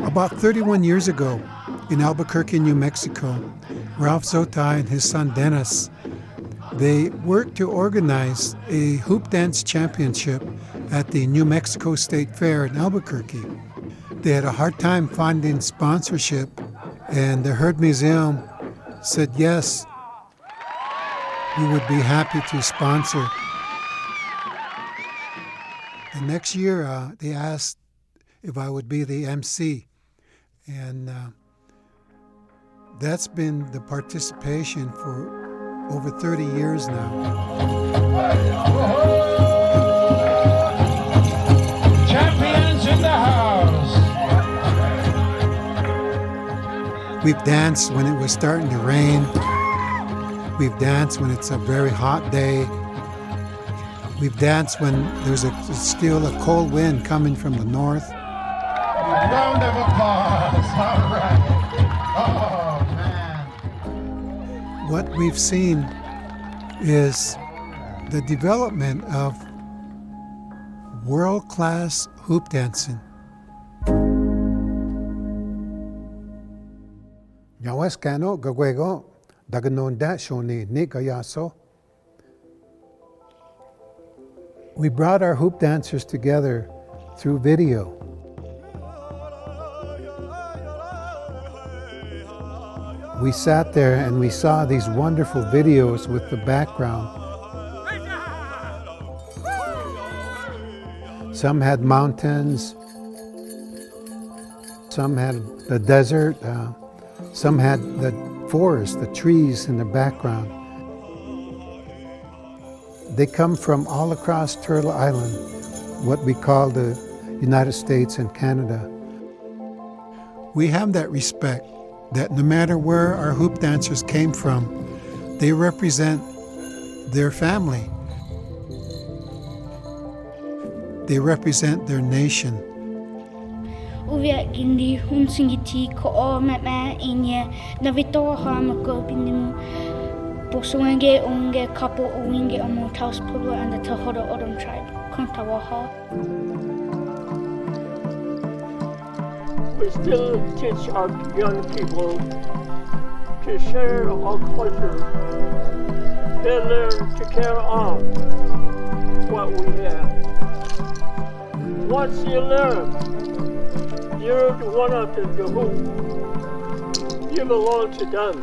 About 31 years ago, in Albuquerque, New Mexico, Ralph Zotai and his son Dennis, they worked to organize a hoop dance championship at the New Mexico State Fair in Albuquerque. They had a hard time finding sponsorship, and the Herd Museum said yes, we would be happy to sponsor. The next year, they asked if I would be the MC. And that's been the participation for over 30 years now. Champions in the house! We've danced when it was starting to rain. We've danced when it's a very hot day. We've danced when there's still a cold wind coming from the north. Round of applause. All right. Oh, man. What we've seen is the development of world-class hoop dancing. Nyaweskano gagwego daganonda shoni ni gayaso. We brought our hoop dancers together through video. We sat there and we saw these wonderful videos with the background. Some had mountains, some had the desert, some had the forest, the trees in the background. They come from all across Turtle Island, what we call the United States and Canada. We have that respect that no matter where our hoop dancers came from, they represent their family. They represent their nation. We still teach our young people to share our culture. They learn to carry on what we have. Once you learn, you're one of the hoop. You belong to them.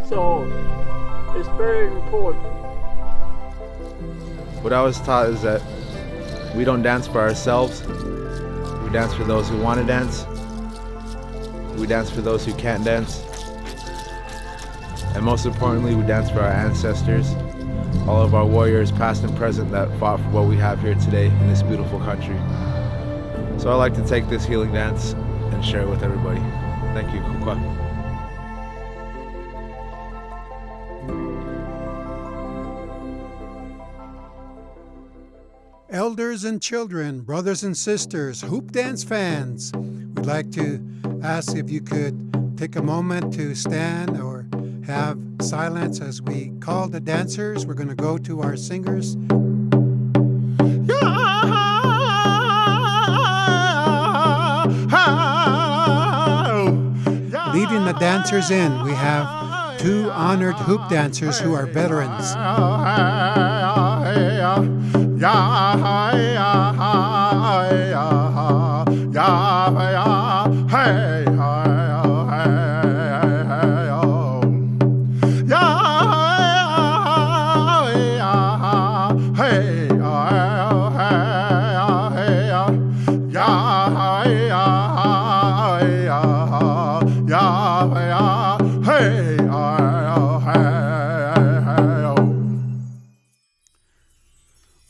So it's very important. What I was taught is that we don't dance for ourselves. We dance for those who want to dance. We dance for those who can't dance. And most importantly, we dance for our ancestors, all of our warriors, past and present, that fought for what we have here today in this beautiful country. So I like to take this healing dance and share it with everybody. Thank you, Kukwa. Elders and children, brothers and sisters, hoop dance fans, we'd like to ask if you could take a moment to stand or have silence as we call the dancers. We're going to go to our singers. Leading the dancers in, we have two honored hoop dancers who are veterans.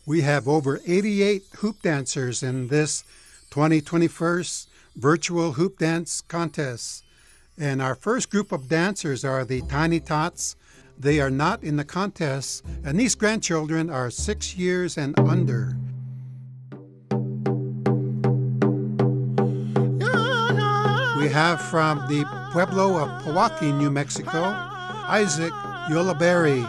We have over 88 hoop dancers in this 2021 virtual hoop dance contest. And our first group of dancers are the Tiny Tots. They are not in the contest, and these grandchildren are 6 years and under. We have from the Pueblo of Pewaukee, New Mexico, Isaac Yolaberry,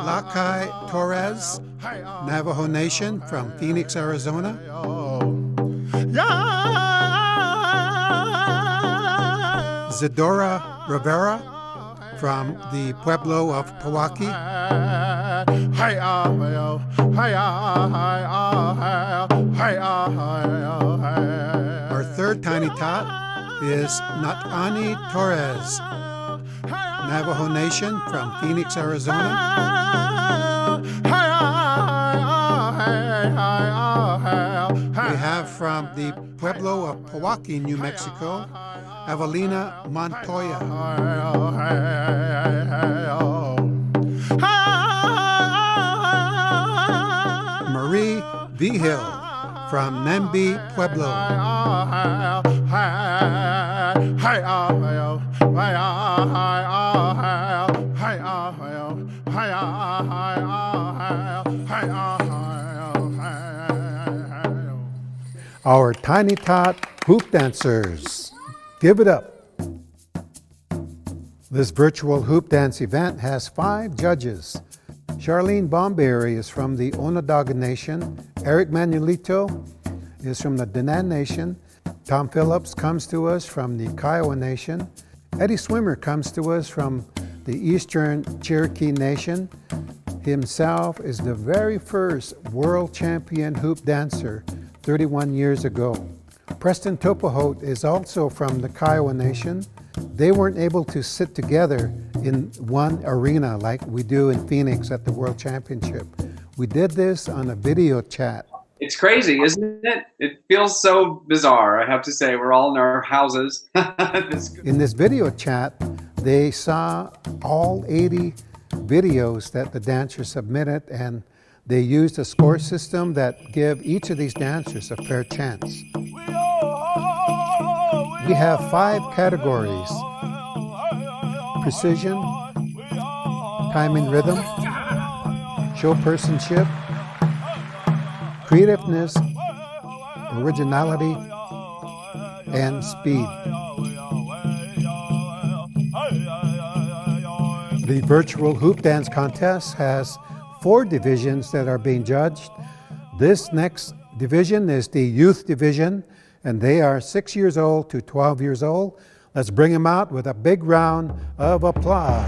Lakai Torres, Navajo Nation from Phoenix, Arizona. Zedora Rivera from the Pueblo of Pewaukee. Our third tiny tot is Natani Torres, Navajo Nation from Phoenix, Arizona. We have from the Pueblo of Pewaukee, New Mexico, Evelina Montoya. Marie Vigil from Nembe, Pueblo. Our tiny tot hoop dancers. Give it up. This virtual hoop dance event has 5 judges. Charlene Bomberry is from the Onondaga Nation. Eric Manuelito is from the Dinan Nation. Tom Phillips comes to us from the Kiowa Nation. Eddie Swimmer comes to us from the Eastern Cherokee Nation. Himself is the very first world champion hoop dancer 31 years ago. Preston Topahote is also from the Kiowa Nation. They weren't able to sit together in one arena like we do in Phoenix at the World Championship. We did this on a video chat. It's crazy, isn't it? It feels so bizarre, I have to say. We're all in our houses. In this video chat, they saw all 80 videos that the dancers submitted, and they used a score system that give each of these dancers a fair chance. We have 5 categories: precision, time and rhythm, showpersonship, creativeness, originality, and speed. The virtual hoop dance contest has 4 divisions that are being judged. This next division is the youth division, and they are 6 years old to 12 years old. Let's bring them out with a big round of applause.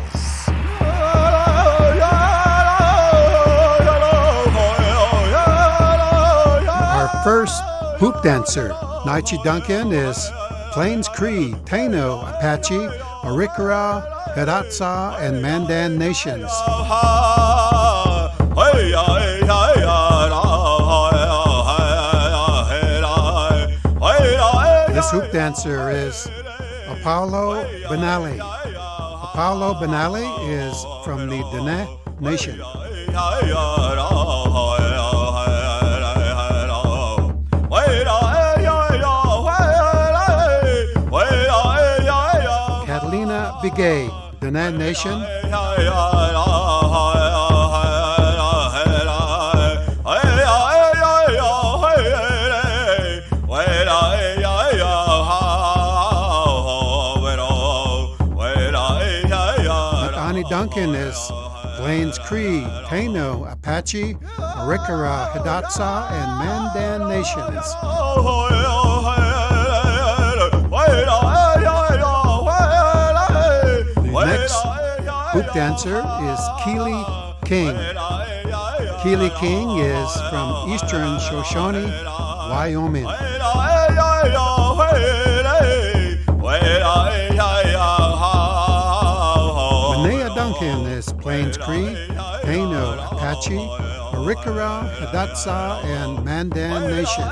Our first hoop dancer, Naichi Duncan, is Plains Cree, Taino, Apache, Arikara, Hidatsa, and Mandan nations. This hoop dancer is Apollo Benali. Apollo Benali is from the Diné Nation. Catalina Bigay, Diné Nation. Duncan is Plains Cree, Taino, Apache, Arikara, Hidatsa, and Mandan nations. The next hoop dancer is Keely King. Keely King is from Eastern Shoshone, Wyoming. Is Plains Cree, Taino, Apache, Arikara, Hidatsa, and Mandan Nation.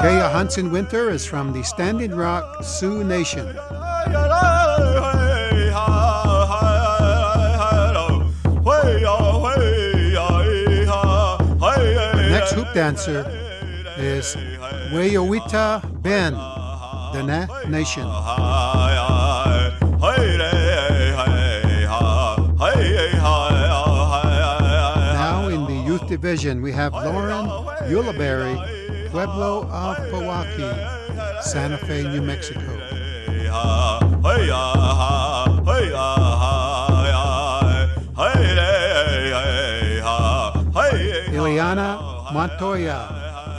Kaya Hansen Winter is from the Standing Rock Sioux Nation. Hoop dancer is Weyowita Ben, Dene Nation. Now in the youth division, we have Lauren Ulibarri, Pueblo of Pewaukee, Santa Fe, New Mexico. Ileana Montoya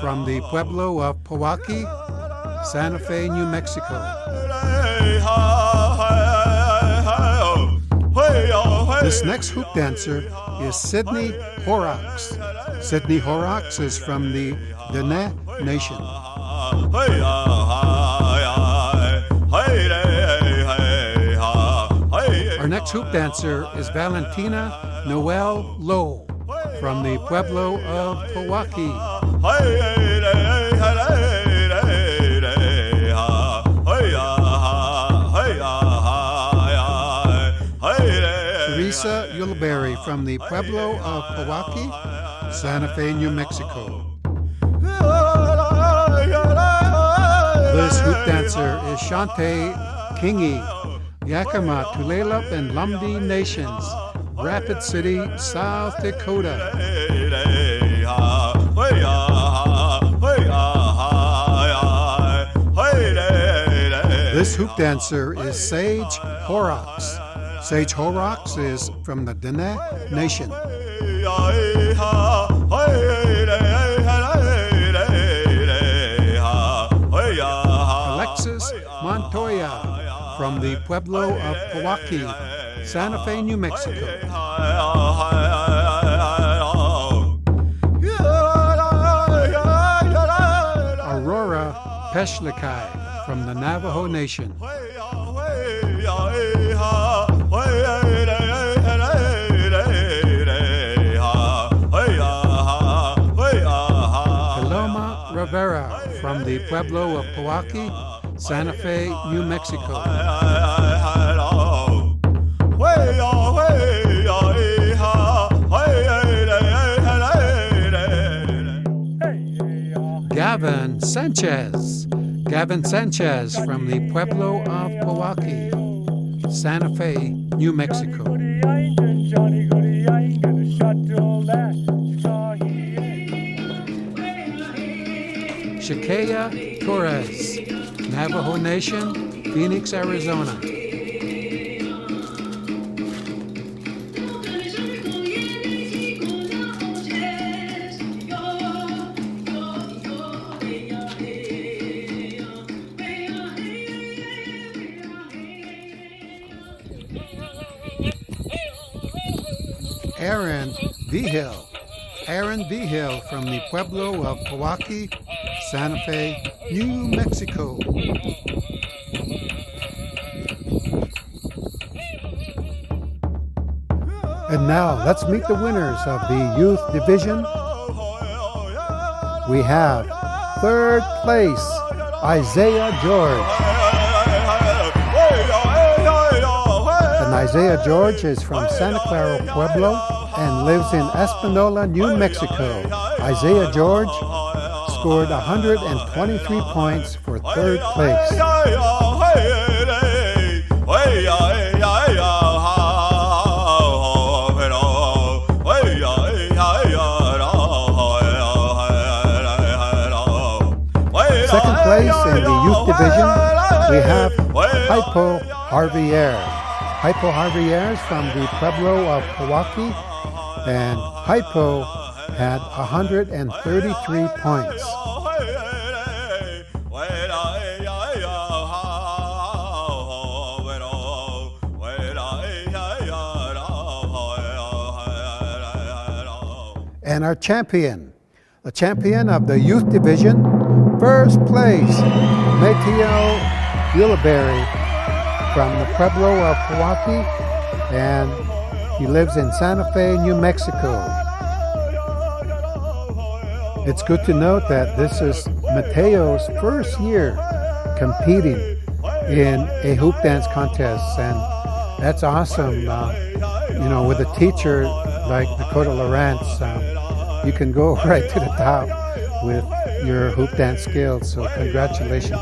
from the Pueblo of Pewaukee, Santa Fe, New Mexico. This next hoop dancer is Sydney Horrocks. Sydney Horrocks is from the Dene Nation. Our next hoop dancer is Valentina Noel Lowe from the Pueblo of Pewaukee. Teresa Ulibarri from the Pueblo of Pewaukee, Santa Fe, New Mexico. This hoop dancer is Shante Kingi, Yakima, Tulalip, and Lumbee Nations, Rapid City, South Dakota. This hoop dancer is Sage Horrocks. Sage Horrocks is from the Dene Nation. Alexis Montoya from the Pueblo of Pewaukee, Santa Fe, New Mexico. Aurora Peshlikai from the Navajo Nation. Paloma Rivera from the Pueblo of Pewaukee, Santa Fe, New Mexico. Gavin Sanchez from the Pueblo of Pewaukee, Santa Fe, New Mexico. Shakaya Torres, Navajo Nation, Phoenix, Arizona. Aaron Vigil from the Pueblo of Pewaukee, Santa Fe, New Mexico. And now let's meet the winners of the youth division. We have third place, Isaiah George. And Isaiah George is from Santa Clara Pueblo and lives in Espanola, New Mexico. Isaiah George scored 123 points for third place. Second place in the youth division, we have Hypo Javier. Hypo Javier is from the Pueblo of Pewaukee, and Hypo had 133 points. And our champion, the champion of the youth division, first place, Mateo Ulibarri from the Pueblo of Pewaukee, and he lives in Santa Fe, New Mexico. It's good to note that this is Mateo's first year competing in a hoop dance contest, and that's awesome. With a teacher like Dakota Lawrence, you can go right to the top with your hoop dance skills. So congratulations.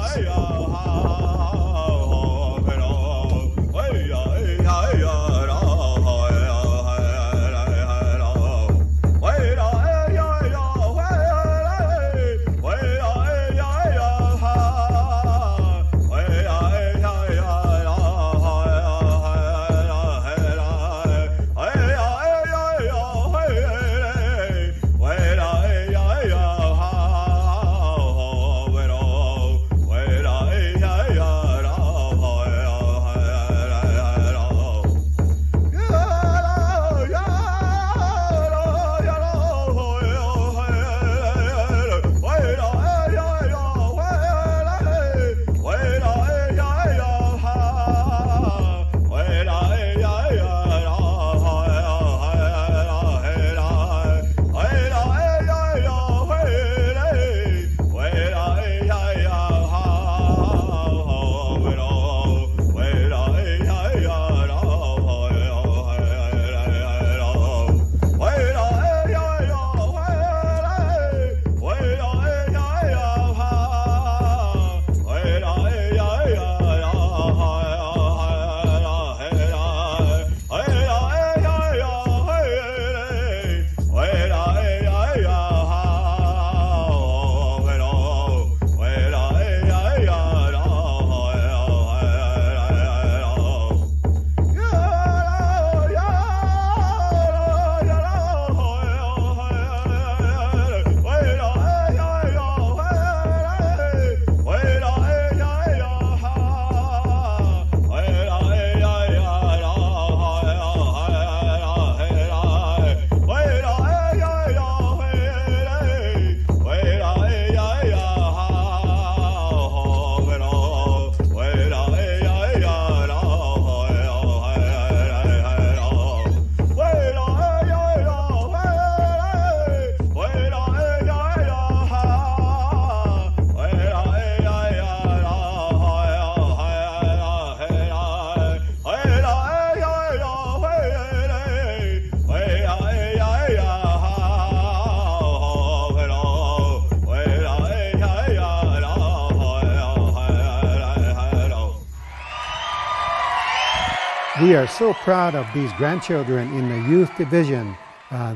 We are so proud of these grandchildren in the youth division.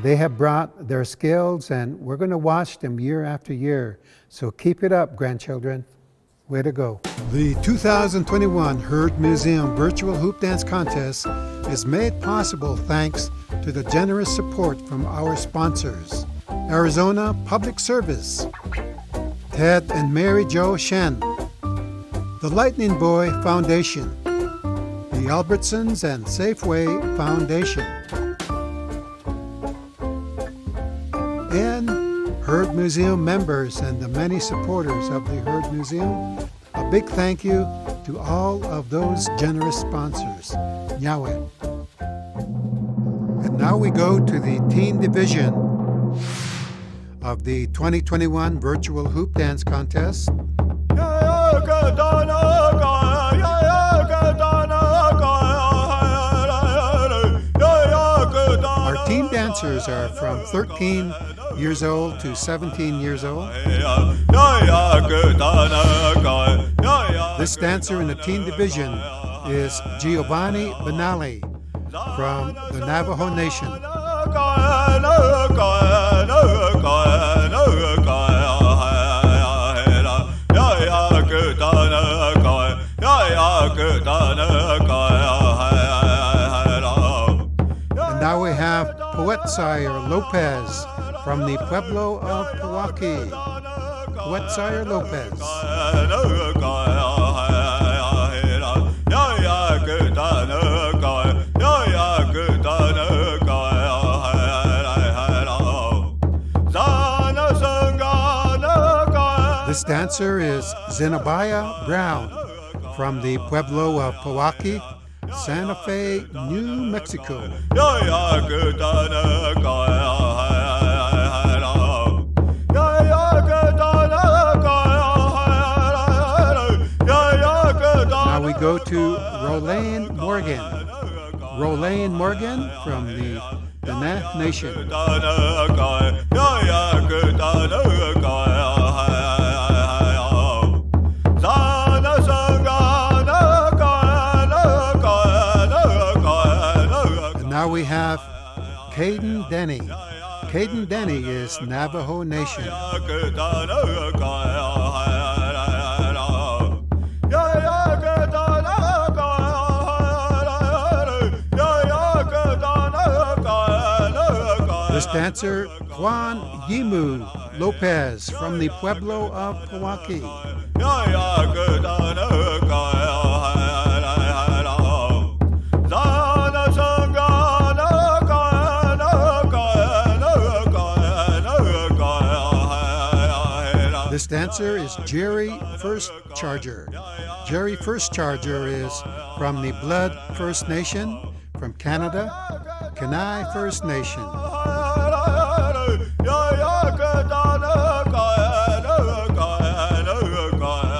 They have brought their skills and we're going to watch them year after year. So keep it up, grandchildren. Way to go. The 2021 Herd Museum Virtual Hoop Dance Contest is made possible thanks to the generous support from our sponsors. Arizona Public Service, Ted and Mary Jo Shen, the Lightning Boy Foundation, the Albertsons and Safeway Foundation, and Herd Museum members and the many supporters of the Herd Museum. A big thank you to all of those generous sponsors. Yahweh. And now we go to the teen division of the 2021 Virtual Hoop Dance Contest. Our teen dancers are from 13 years old to 17 years old. This dancer in the teen division is Giovanni Benali from the Navajo Nation. And now we have Poetsire Lopez from the Pueblo of Pewaukee. Poetsire Lopez. This dancer is Zenobia Brown from the Pueblo of Pewaukee, Santa Fe, New Mexico. Now we go to Rolane Morgan. Rolane Morgan from the Dana Nation. we have Caden Denny. Caden Denny is Navajo Nation. This dancer, Juan Yimu Lopez from the Pueblo of Pewaukee. This dancer is Jerry First Charger. Jerry First Charger is from the Blood First Nation from Canada, Kenai First Nation.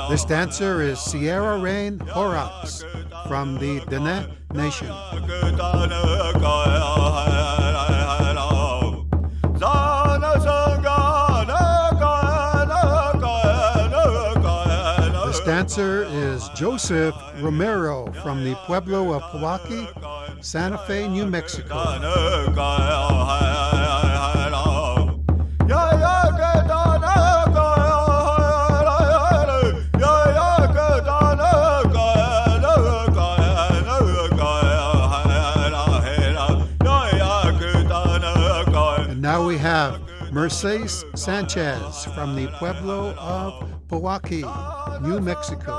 This dancer is Sierra Rain Horrocks from the Dene Nation. This dancer is Joseph Romero from the Pueblo of Pewaukee, Santa Fe, New Mexico. And now we have Mercedes Sanchez from the Pueblo of Pewaukee, New Mexico.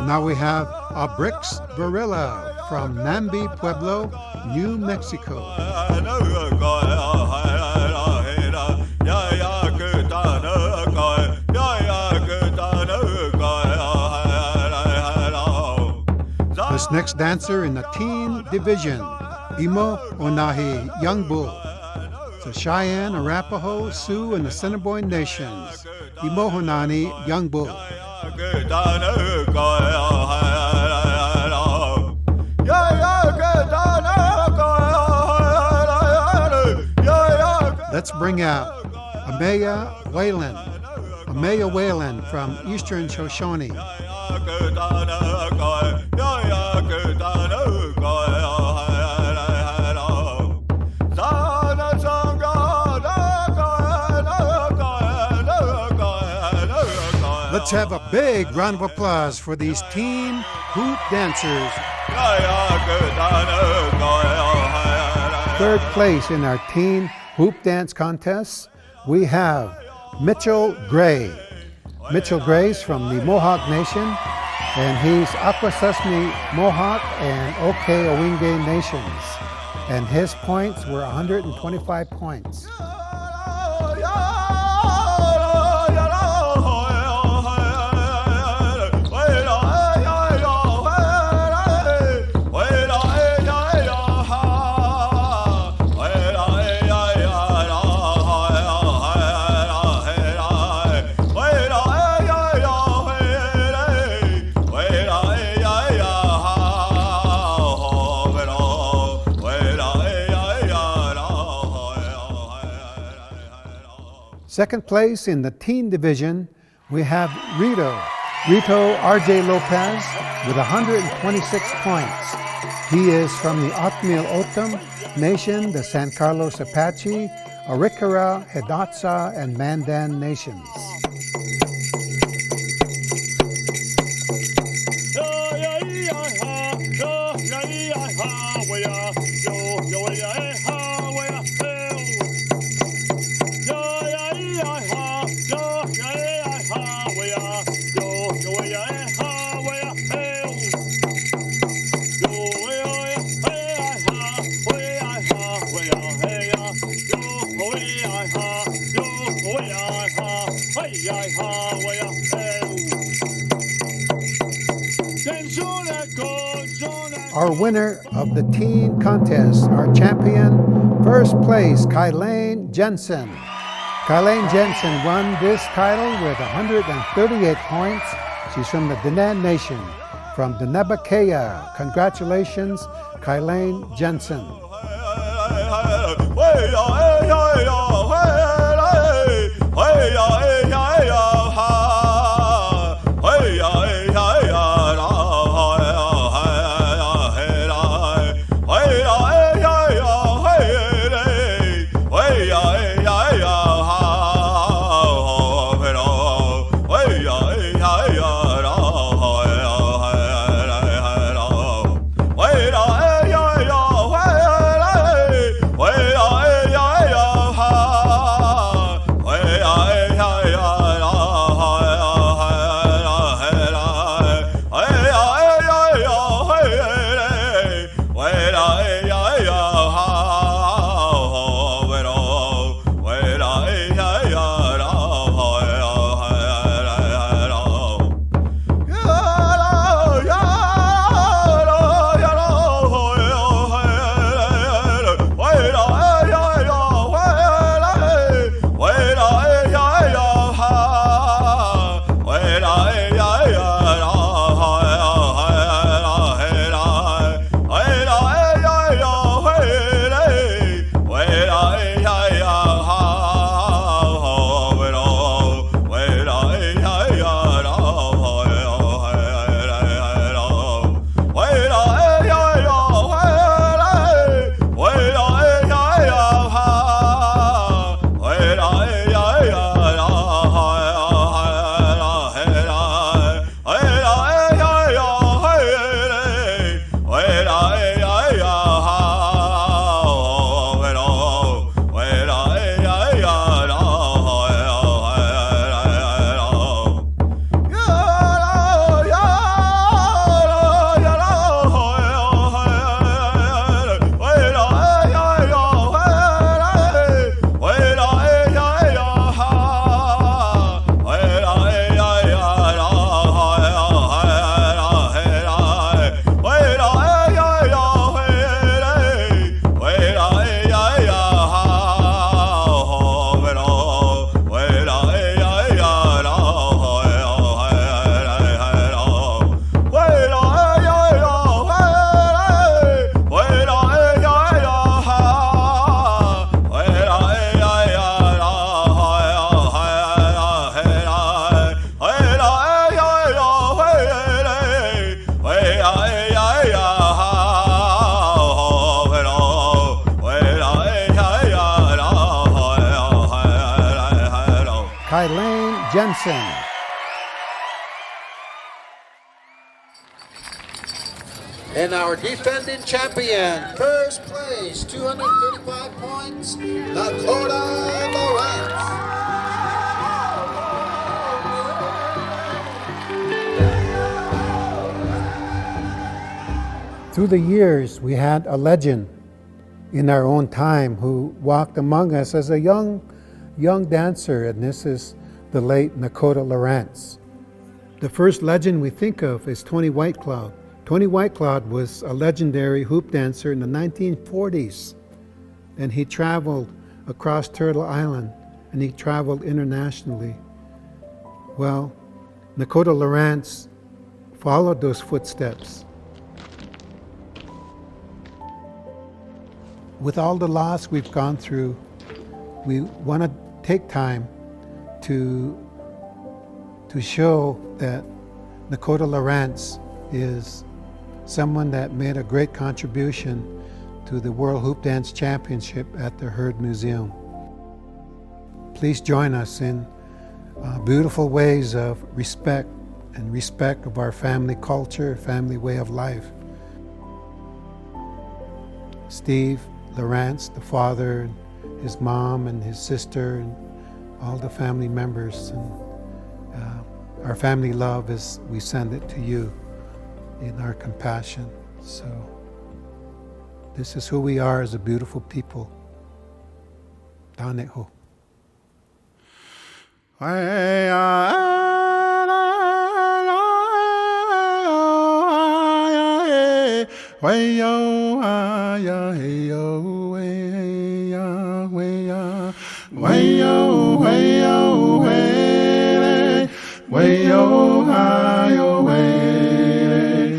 Now we have Abrix Varela from Nambi Pueblo, New Mexico. This next dancer in the teen division, Imo Onahi Young Bull. The Cheyenne, Arapaho, Sioux, and the Assiniboine Nations. Imo Honani Young Bull. Let's bring out Amaya Whalen. Amaya Whalen from Eastern Shoshone. Let's have a big round of applause for these teen hoop dancers. Third place in our teen hoop dance contest, we have Mitchell Gray. Mitchell Gray's from the Mohawk Nation, and he's Akwesasne Mohawk and Oke-Owingeh Nations. And his points were 125 points. Second place in the teen division, we have Rito R.J. Lopez with 126 points. He is from the Otmil Otum Nation, the San Carlos Apache, Arikara, Hidatsa, and Mandan Nations. Our winner of the teen contest, our champion, first place, Kylane Jensen. Kylane Jensen won this title with 138 points. She's from the Dinan Nation. from the Nebakea. Congratulations, Kylane Jensen. Kylane Jensen. And our defending champion, first place, 235 points, Dakota Lawrence. Through the years, we had a legend in our own time who walked among us as a young dancer, and this is the late Dakota Lawrence. The first legend we think of is Tony Whitecloud. Tony Whitecloud was a legendary hoop dancer in the 1940s, and he traveled across Turtle Island, and he traveled internationally. Well, Dakota Lawrence followed those footsteps. With all the loss we've gone through, we want to take time to show that Dakota Lawrence is someone that made a great contribution to the World Hoop Dance Championship at the Heard Museum. Please join us in beautiful ways of respect of our family culture, family way of life. Steve Lawrence, the father, his mom and his sister, and all the family members, and our family love is we send it to you in our compassion. So this is who we are as a beautiful people. Taneho. Way-oh, hi-oh, way.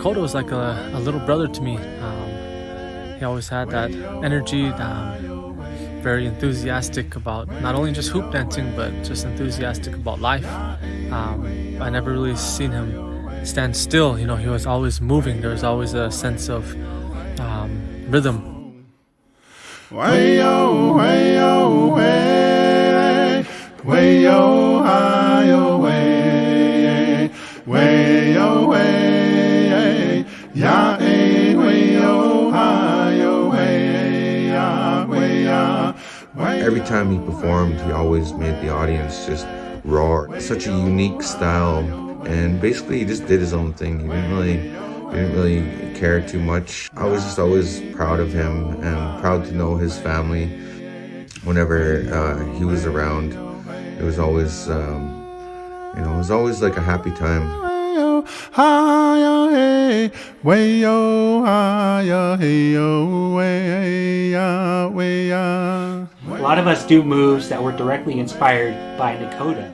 Nakota was like a little brother to me. He always had that energy, very enthusiastic about not only just hoop dancing, but just enthusiastic about life. I never really seen him stand still. You know, he was always moving. There was always a sense of rhythm. Way-yo, way-yo, way, way-yo, hi-yo, way, way-yo, way, ya, way-yo, hi-yo, way, ya, way, ya. Every time he performed, he always made the audience just roar. Such a unique style, and basically he just did his own thing. He didn't really care too much. I was just always proud of him and proud to know his family. Whenever he was around, it was always, it was always like a happy time. A lot of us do moves that were directly inspired by Nakota.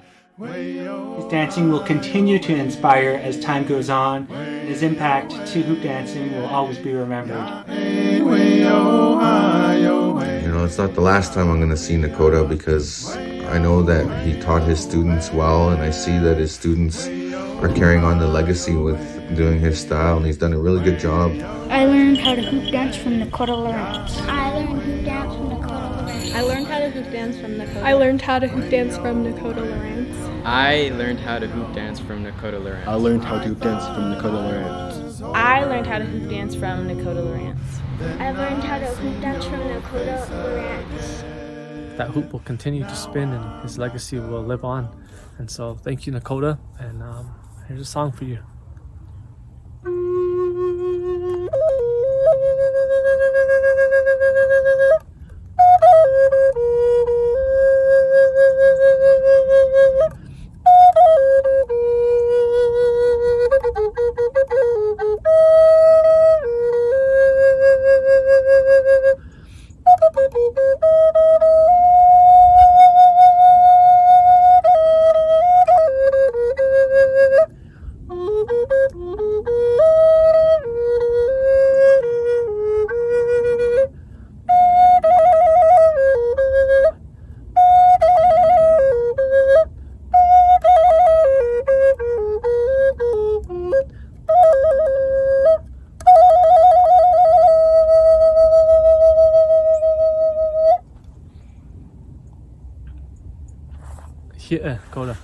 His dancing will continue to inspire as time goes on, and his impact to hoop dancing will always be remembered. It's not the last time I'm going to see Nakota, because I know that he taught his students well, and I see that his students are carrying on the legacy with doing his style, and he's done a really good job. I learned how to hoop dance from Nakota Lawrence. I learned hoop dance from Nakota Lawrence. I learned how to hoop dance from Nakota. I learned how to hoop dance from Nakota Lawrence. I learned how to hoop dance from Nakota Lawrence. I learned how to hoop dance from Nakota Lawrence. I learned how to hoop dance from Nakota Lawrence. I learned how to hoop dance from Nakota Lawrence. That hoop will continue to spin, and his legacy will live on. And so thank you, Nakota, and here's a song for you. Coda.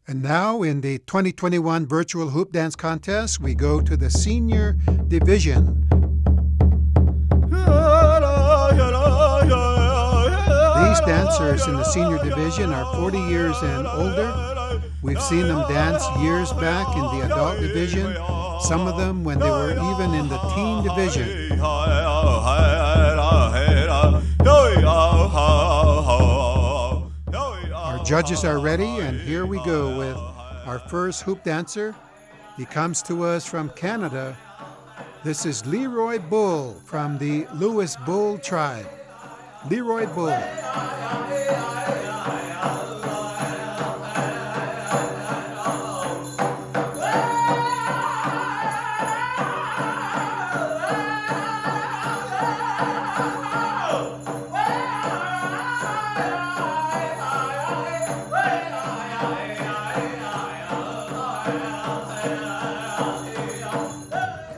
And now in the 2021 Virtual Hoop Dance Contest, we go to the senior division. These dancers in the senior division are 40 years and older. We've seen them dance years back in the adult division, some of them when they were even in the teen division. Our judges are ready, and here we go with our first hoop dancer. He comes to us from Canada. This is Leroy Bull from the Lewis Bull tribe. Leroy Bull.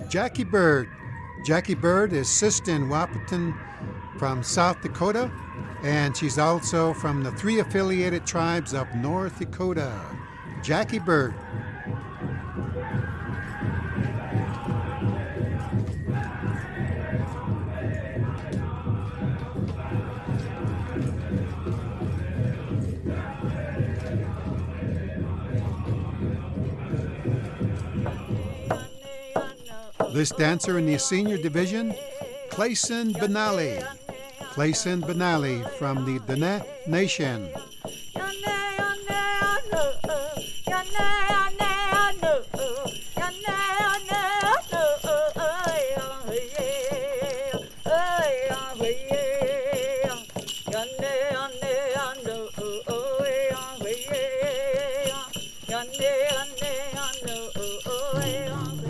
Jackie Bird. Jackie Bird is Sistan Wahpeton from South Dakota, and she's also from the 3 affiliated tribes of North Dakota. Jackie Bird. This dancer in the senior division, Clayson Benally. Clayson Benally from the Duncah Nation.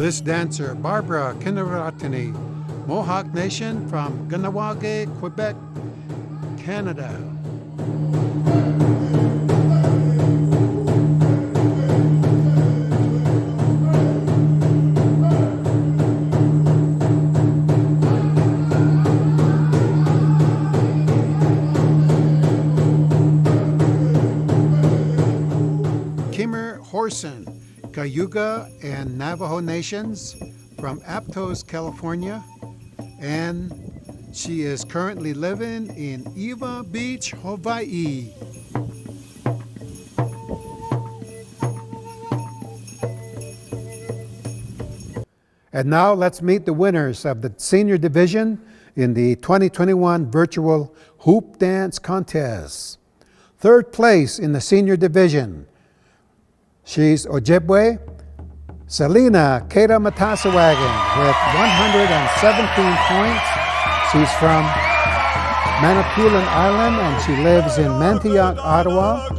This dancer, Barbara Kinaratini, Mohawk Nation from Ganawage, Quebec, Canada. Kimmer Horson, Cayuga and Navajo Nations from Aptos, California, and she is currently living in Iwa Beach, Hawaii. And now let's meet the winners of the senior division in the 2021 virtual hoop dance contest. Third place in the senior division, she's Ojibwe, Selena Keda Matasawagan with 117 points. She's from Manipulin Island and she lives in Mantiac, Ottawa.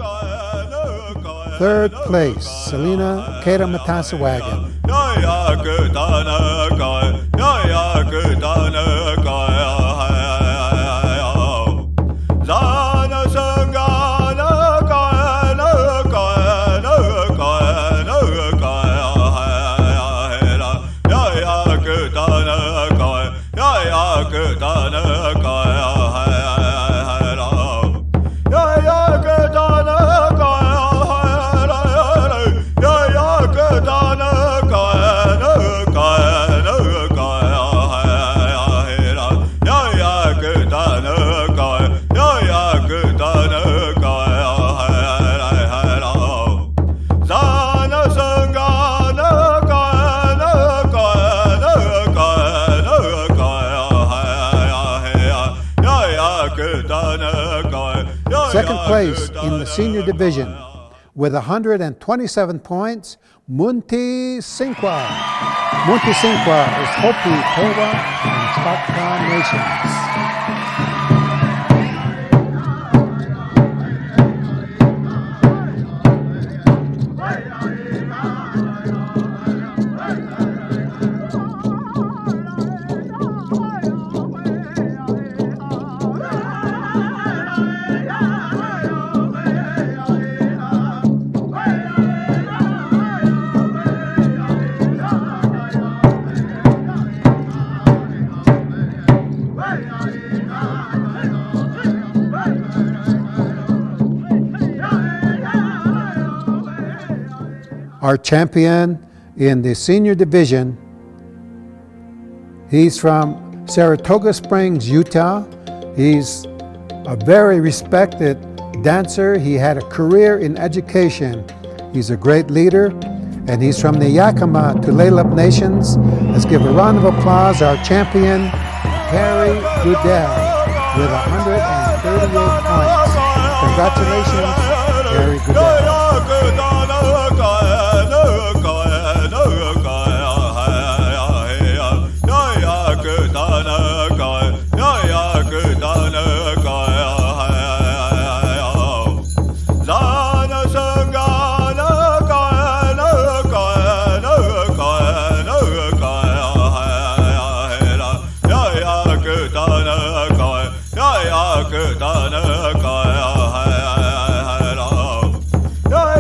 Third place, Selena Keda Matasawagan. Second place in the senior division with 127 points, Sixkiller-Sinquah. Sixkiller-Sinquah is Hopi, Toba, and Choctaw nations. Our champion in the senior division, he's from Saratoga Springs, Utah. He's a very respected dancer. He had a career in education. He's a great leader, and he's from the Yakima Tulalip Nations. Let's give a round of applause our champion, Harry Goodell, with 138 points. Congratulations, Harry Goodell.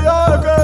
Yeah,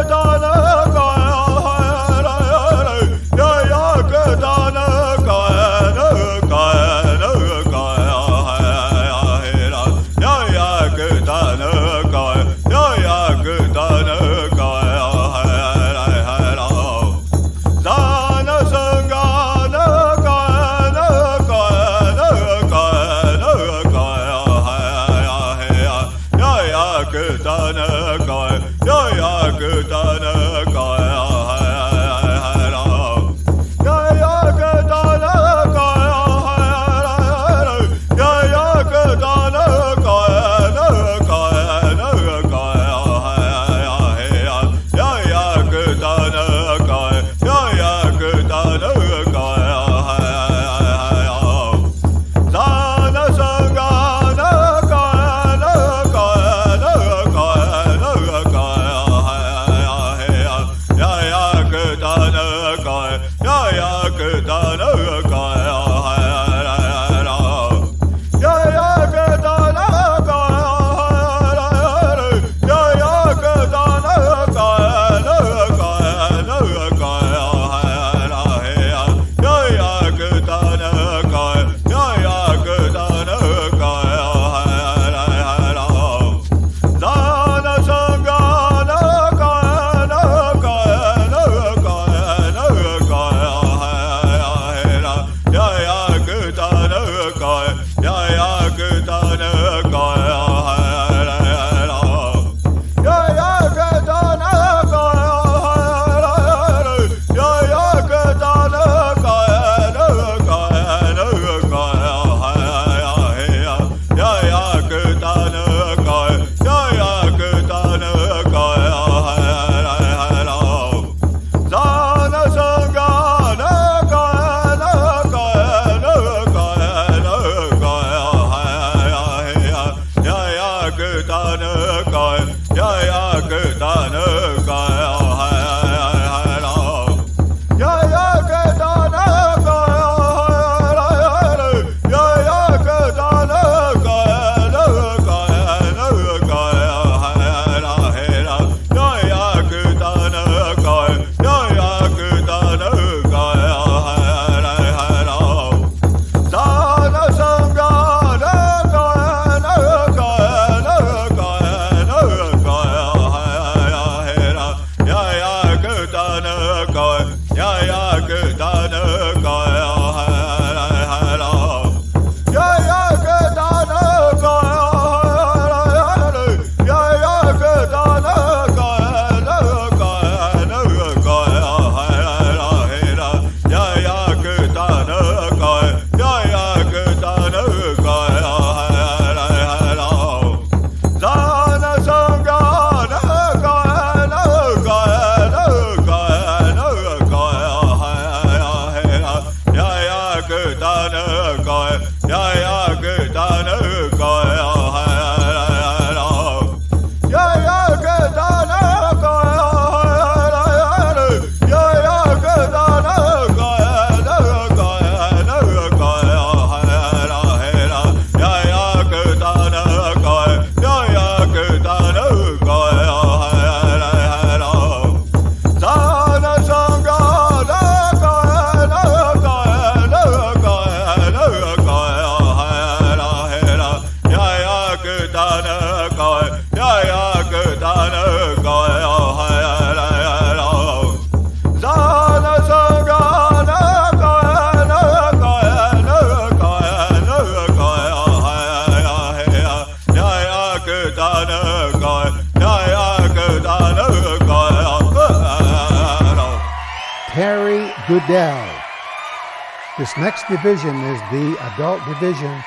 This next division is the adult division.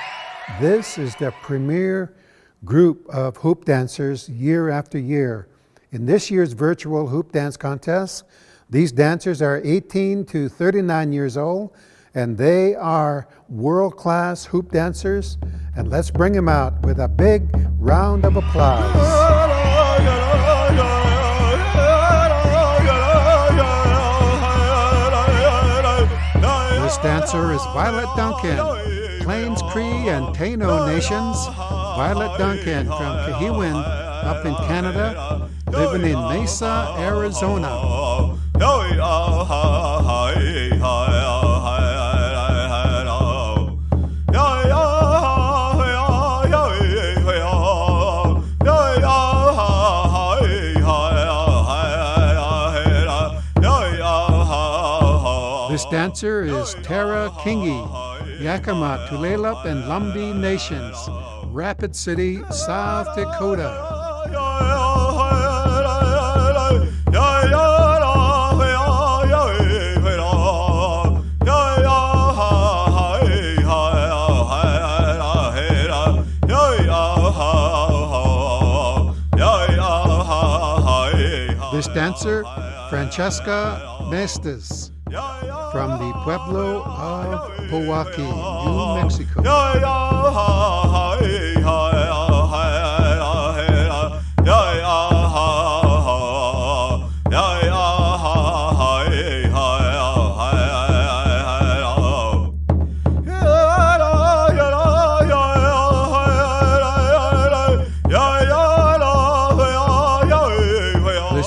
This is the premier group of hoop dancers year after year. In this year's virtual hoop dance contest, these dancers are 18 to 39 years old, and they are world-class hoop dancers. And let's bring them out with a big round of applause. This dancer is Violet Duncan, Plains Cree and Taino Nations. Violet Duncan from Cahiwin up in Canada, living in Mesa, Arizona. This dancer is Tara Kingi, Yakima, Tulalip, and Lumbee Nations, Rapid City, South Dakota. This dancer, Francesca Mestes, from the Pueblo of Powaki, New Mexico.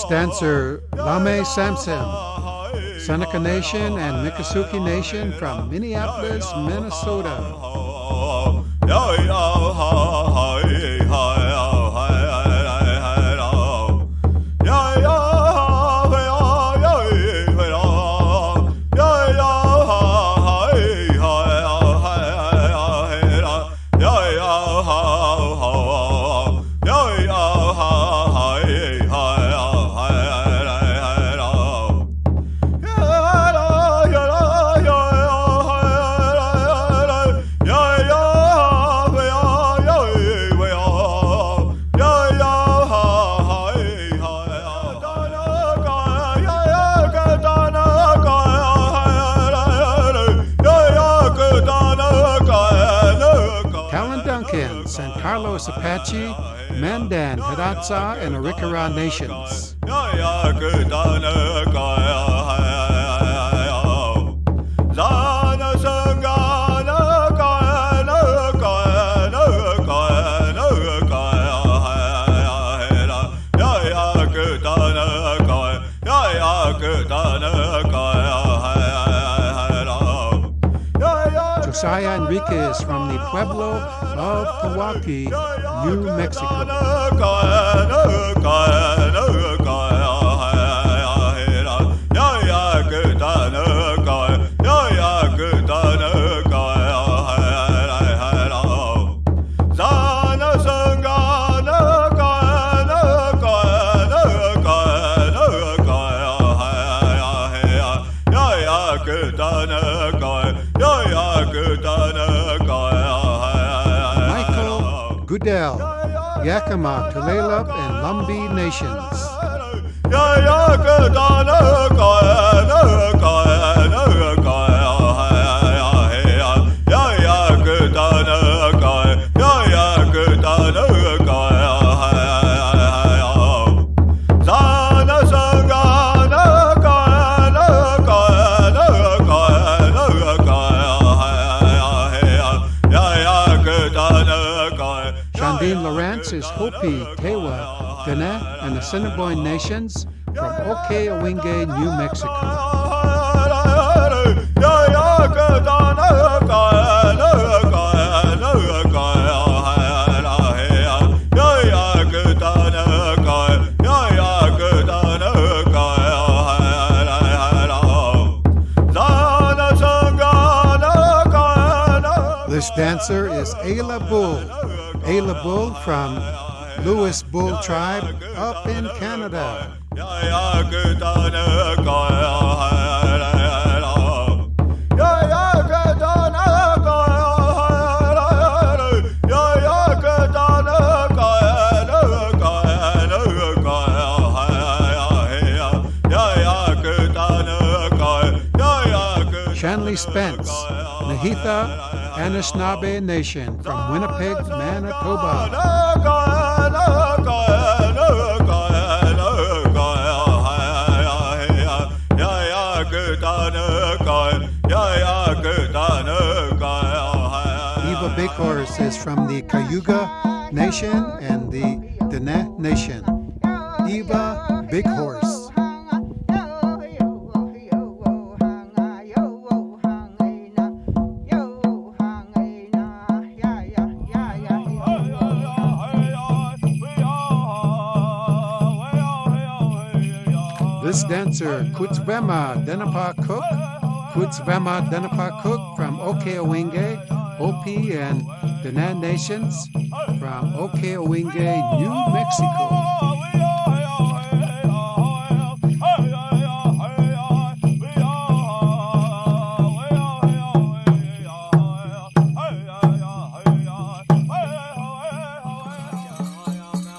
dancer Lame Samsam, Seneca Nation and Miccosukee Nation from Minneapolis, Minnesota. San Carlos Apache, Mandan, Hidatsa, and Arikara nations. Josiah Enriquez from the Pueblo of Pewaukee, New Mexico. Goodell, Yakima, Tulalip, and Lumbee nations. Lawrence is Hopi, Tewa, Dene, and Assiniboine nations from Okewinge, New Mexico. This dancer is Ayla Bull. Ayla Bull from Lewis Bull Tribe up in Canada. Shanley Spence, Nahitha Anishinaabe Nation from Winnipeg, Manitoba. Eva Big Horse is from the Cayuga Nation and the Dene Nation. Eva Big Horse. This dancer, Kutzvema Denapa Cook, Kutzvema Denapa Cook from Okewinge, Hopi and Dene nations from Okewinge, New Mexico.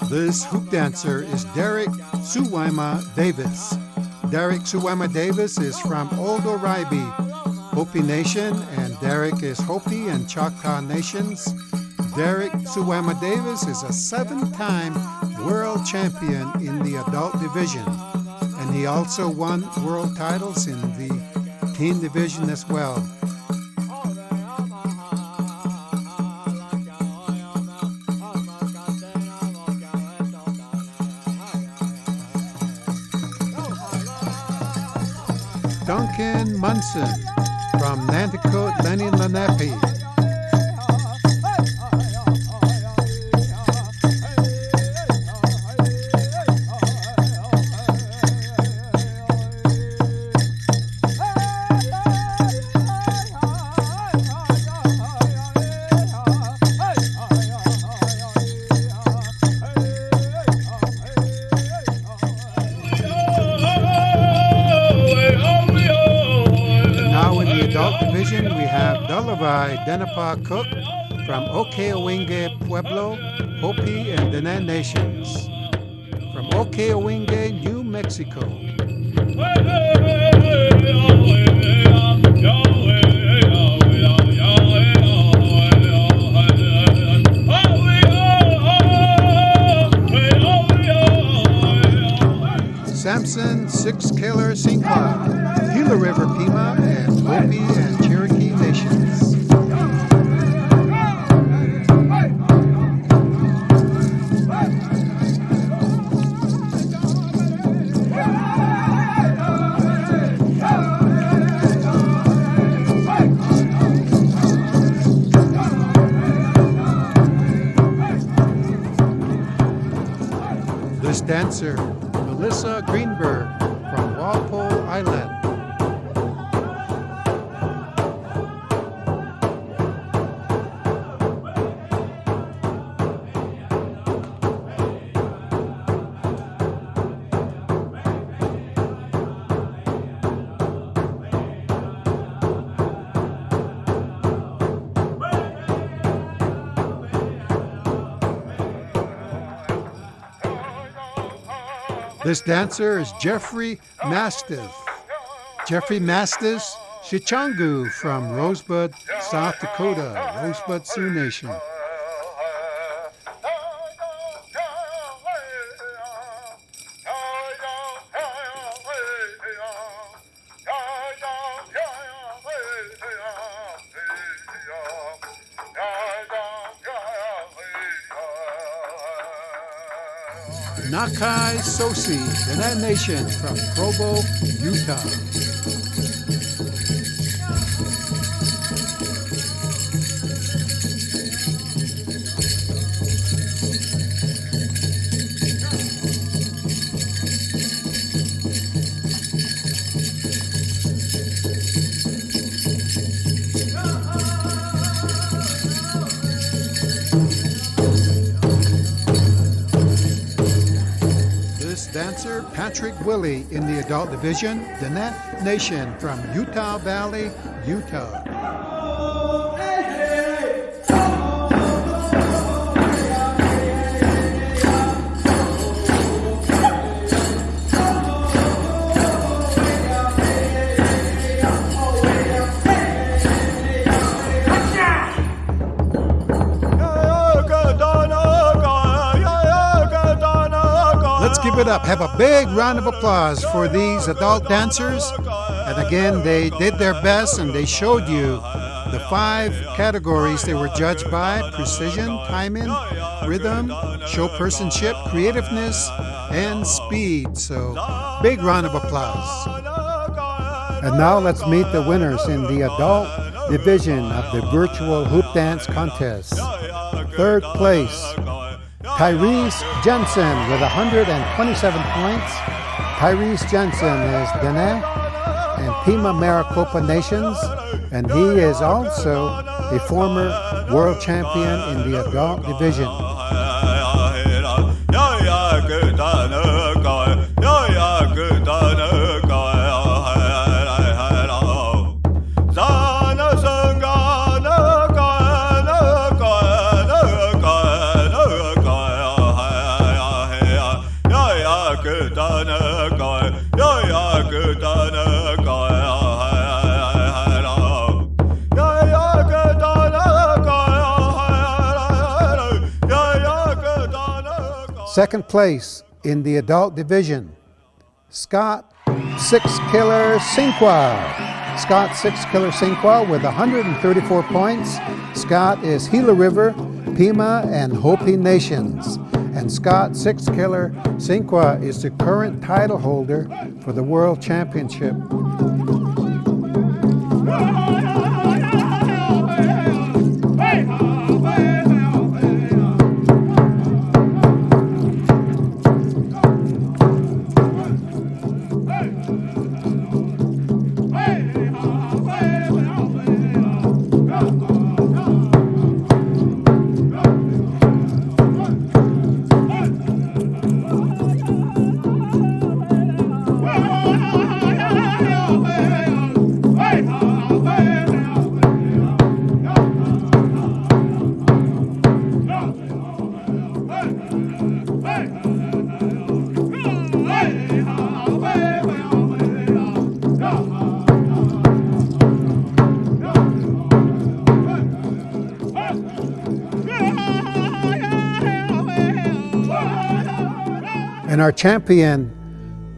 This hoop dancer is Derek Suwaima Davis. Derek Suwaima Davis is from Old Oribe, Hopi Nation, and Derek is Hopi and Choctaw nations. Derek Suwaima Davis is a 7-time world champion in the adult division, and he also won world titles in the teen division as well. Munson from Nanticoke, Lenny Lenape. Division, we have Dulavai Denapa Cook from Okeowinge Pueblo, Hopi, and Diné Nations. From Okeowinge, New Mexico. Samson Sixkiller-Sinquah, Gila River Pima, and Hopi and Cherokee Nations. This dancer, Melissa Greenberg from Walpole Island. This dancer is Jeffrey Mastiff. Jeffrey Mastiff Shichangu from Rosebud, South Dakota, Rosebud Sioux Nation. Nakai Sosi, Diné Nation from Provo, Utah. Dancer Patrick Willie in the adult division, Diné Nation from Utah Valley, Utah. Let's give it up. Have a big round of applause for these adult dancers. And again, they did their best and they showed you the 5 categories they were judged by: precision, timing, rhythm, showpersonship, creativeness, and speed. So big round of applause. And now let's meet the winners in the adult division of the virtual hoop dance contest. 3rd place, Tyrese Jensen with 127 points. Tyrese Jensen is Diné and Pima Maricopa Nations, and he is also a former world champion in the adult division. Second place in the adult division, Scott Sixkiller-Sinquah. Scott Sixkiller-Sinquah with 134 points. Scott is Gila River, Pima, and Hopi Nations. And Scott Sixkiller-Sinquah is the current title holder for the World Championship. And our champion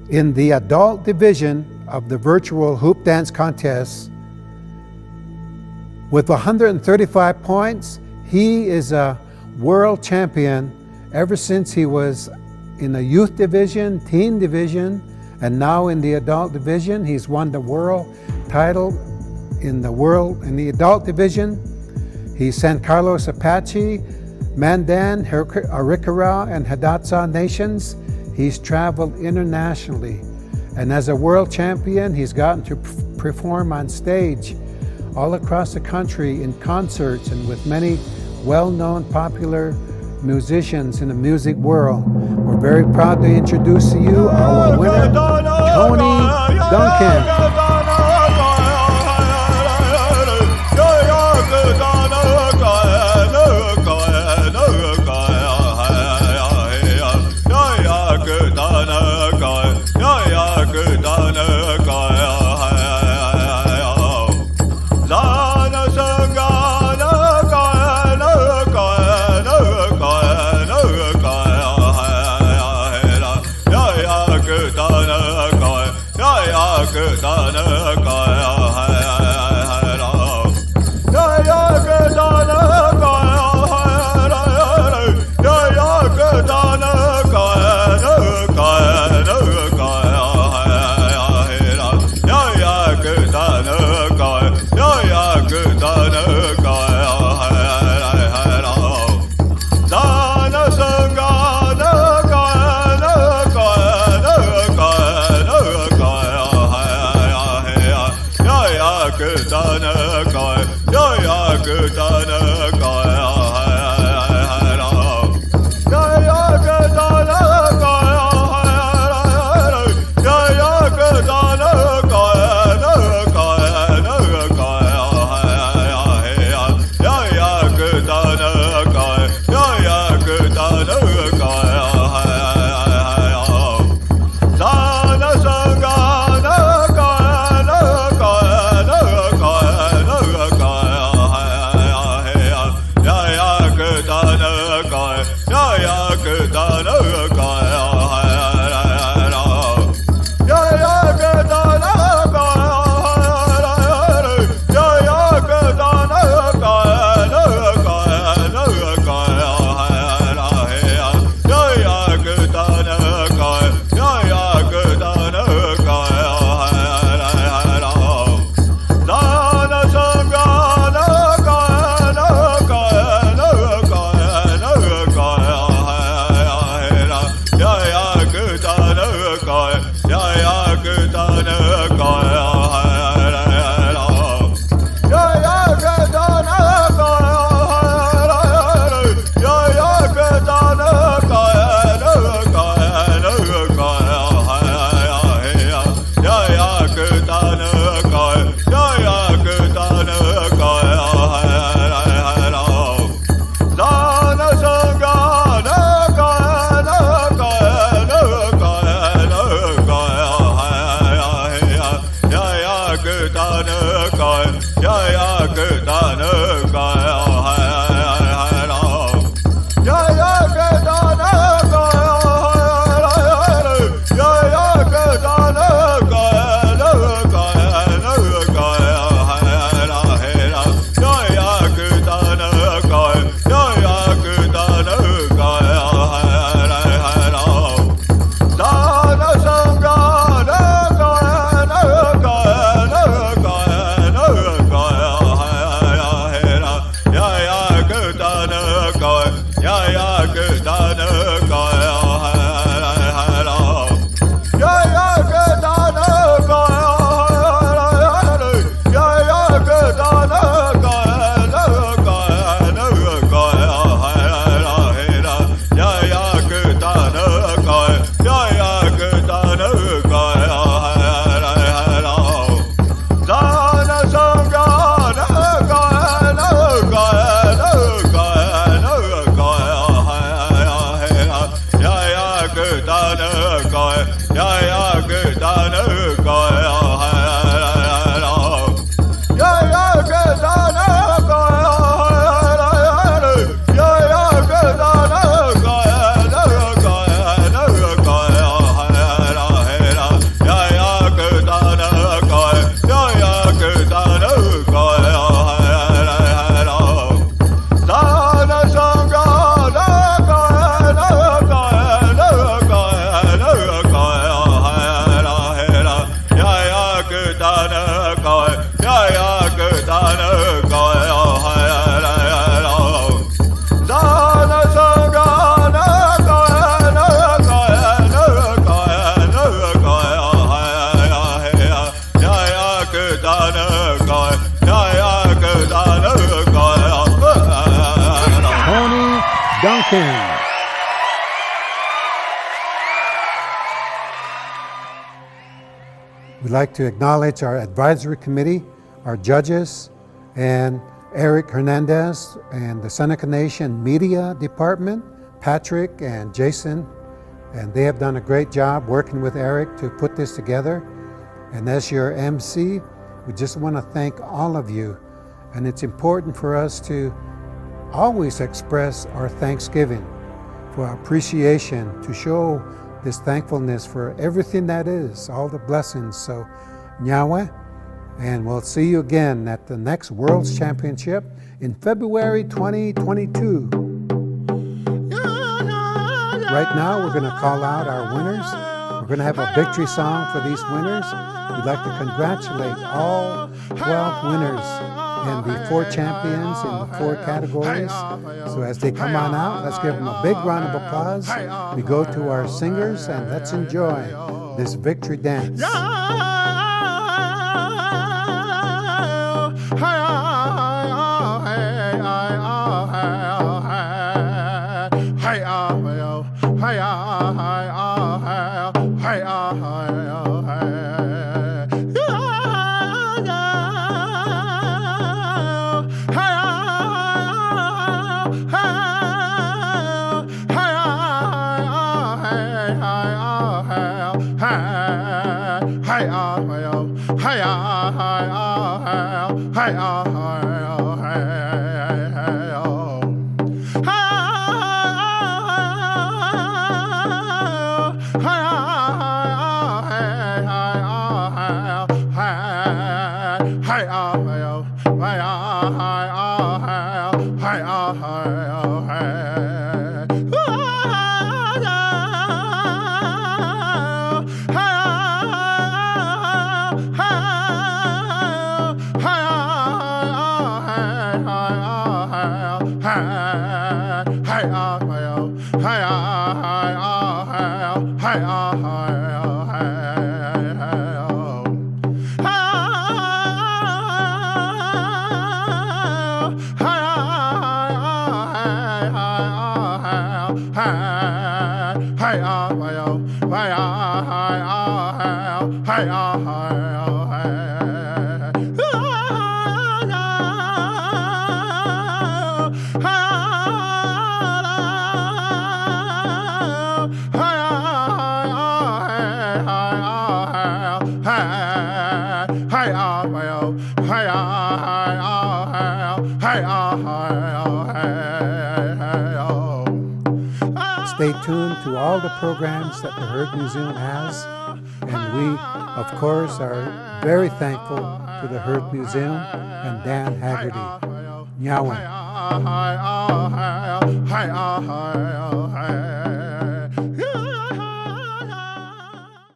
in the adult division of the virtual hoop dance contest, with 135 points, he is a world champion ever since he was in the youth division, teen division, and now in the adult division. He's won the world title in the adult division. He's San Carlos Apache, Mandan, Arikara, and Hidatsa nations. He's traveled internationally. And as a world champion, he's gotten to perform on stage all across the country in concerts and with many well-known popular musicians in the music world. We're very proud to introduce to you our winner, Tony Duncah. Dana champion. We'd like to acknowledge our advisory committee, our judges, and Eric Hernandez and the Seneca Nation Media Department, Patrick and Jason, and they have done a great job working with Eric to put this together. And as your MC, we just want to thank all of you. And it's important for us to always express our thanksgiving, for our appreciation, to show this thankfulness for everything that is, all the blessings. So, Nyawe, and we'll see you again at the next World's Championship in February 2022. Right now, we're going to call out our winners. We're going to have a victory song for these winners. We'd like to congratulate all 12 winners and the 4 champions in the 4 categories. So as they come on out, let's give them a big round of applause. We go to our singers and let's enjoy this victory dance. Stay tuned to all the programs that the Herd Museum has, and we, of course, are very thankful to the Herd Museum and Dan Haggerty. Nyawe.